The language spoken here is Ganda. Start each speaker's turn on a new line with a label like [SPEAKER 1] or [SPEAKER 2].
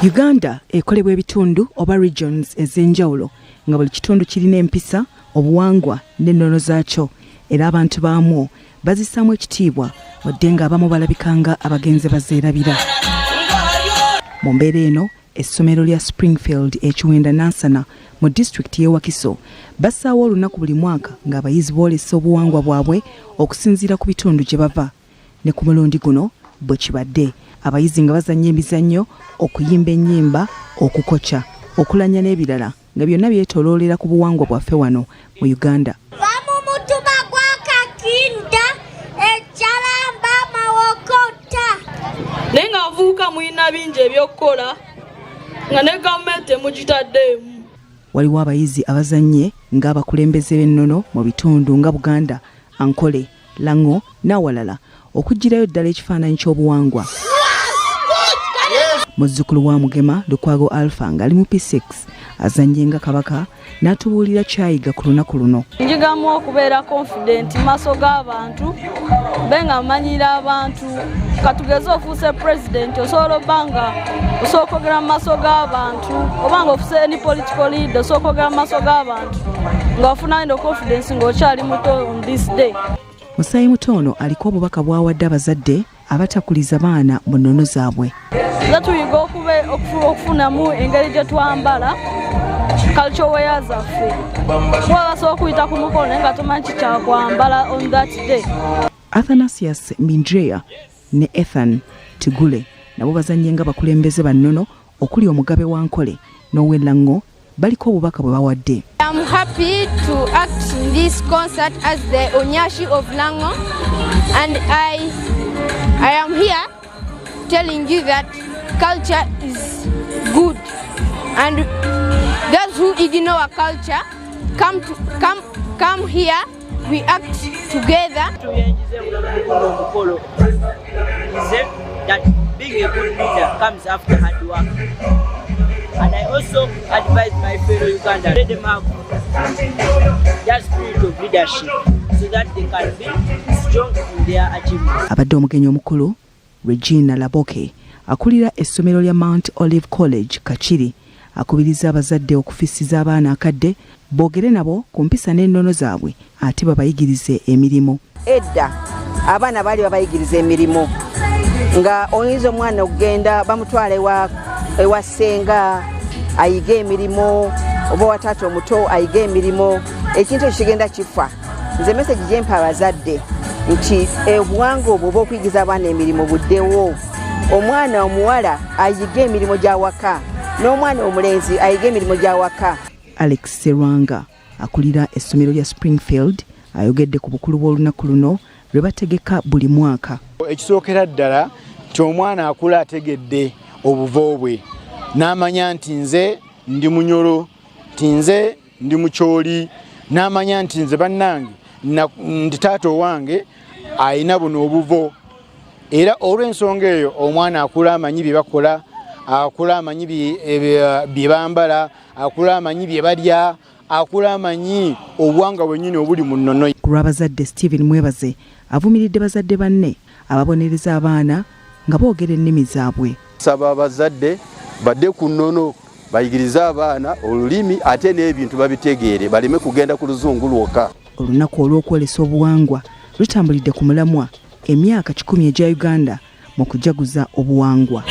[SPEAKER 1] Uganda ekolebwa ebitundu oba regions ez'enjawulo nga buli kitundu kirina empisa obuwangwa n'ennono zaakyo era abantu baamu bazissaamu ekitiibwa wadde nga abamu balabikanga abagenzi bazeerabira. Mu mbeera eno essomero lya Springfield ekiwenda Nansana mu disitulikiti y'e Wakiso bassaawo olunaku buli mwaka ng'abayizi boolesa obuwangwa bwabwe okusinziira ku bitundu gye bava. Ne ku mulundi guno bwe kibadde abayizi nga bazannya emizannyo, okuyimba ennyimba, okukokya, okulanya n'ebirala nga byonna byetooloolera ku buwangwa bwaffe wano mu Uganda.
[SPEAKER 2] Bamumutuba gwakakinda ekyalamba mawokota.
[SPEAKER 3] Naye nga abavubuka mulina bingi ebyokukola nga ne gavumenti emugitaddeemu.
[SPEAKER 1] Waliwo abayizi abazannye ng'abakulembeze b'ennono mu bitundu nga Buganda, Ankole, Lango n'awalala okugirayo ddala ekifaananyi ky'obuwangwa. Muzzukulu wa Mugema Lukwago Alpha ng'ali mu P6 azannye nga kabaka n'atubuulira kyayiga ku lunaku luno.
[SPEAKER 3] Njigamu okubeera confident mu maaso g'abantu benga manyira abantu katugeze ofuuse president osobola obbanga osobola okwogera mu maaso g'abantu obanga ofuuse ni political leader osobola okwogera mu maaso g'abantu ng'ofuna endo confidence ng'okyali muto on this day.
[SPEAKER 1] Musaayi Mutono aliko obubaka bw'awadde abazadde abatakuliza baana mu nnono zaabwe.
[SPEAKER 3] Tuyiga okufunamu engeri gye twambala culture wear zaffe wabasobola okuyita ku mukono naye nga tomanyi kikyakwambala on that day. Athanasius Mindrea ne Ethan Tigule nabo bazannye nga bakulembeze bannono okuli omugabe wa Nkole n'ow'Elango baliko obubaka bwe bawadde.
[SPEAKER 4] I'm happy to act in this concert as the Onyashi of Lango, and I am here telling you that culture is good, and those who ignore culture come here. We act together.
[SPEAKER 5] That being a good leader comes after hard work. And I also advise my fellow Ugandans, let them have that spirit of leadership so that they can be strong in their achievements.
[SPEAKER 1] Abadde omugenyi omukulu Regina Laboke akulira essomero lya Mount Olive College Kachiri akubiriza abazadde okufisiza abaana akadde boogere nabo ku mpisa n'ennono zaabwe ate babayigirize emirimu.
[SPEAKER 6] Edda abaana bali babayigiriza emirimu nga oyinza omwana okugenda bamutwala ewa ssenga ayiga emirimu oba wataata omuto ayiga emirimu ekintu ekigenda kifa. Nze message gyempa abazadde nti obuwangwa obwo obw'okuyigiza abaana emirimu buddewo. Omwana omuwala ayiga emirimu gy'awaka n'omwana omulenzi ayiga emirimu gy'awaka. Alex Serwanga akulira essomero lya Springfield ayogedde ku bukulu bw'olunaku luno lwe bategeka buli mwaka.
[SPEAKER 7] Ekisookera ddala nti omwana akula ategedde obuvo bwe n'amanya nti nze ndi munyolo, nti nze ndi mukyoli, n'amanya nti nze bannange ndi taata owange ayina buno obuvo. Era olw'ensonga eyo omwana akula amanyi bye bakola, akula amanyi bye bambala, akula amanyi bye balya, akula amanyi obuwangwa bwennyini obuli mu nnono.
[SPEAKER 1] Ku lw'abazadde Stephen Mwebaze avumiridde bazadde banne ababonereza abaana nga boogera ennimi zaabwe.
[SPEAKER 8] Saba abazadde badde ku nnono bayigiriza abaana olulimi ate n'ebintu babitegeere baleme kugenda ku luzungu lwokka.
[SPEAKER 1] Olunaku olw'okwolesa obuwangwa lutambulidde ku mulamwa emyaka 10 egya Uganda mu kujaguza obuwangwa.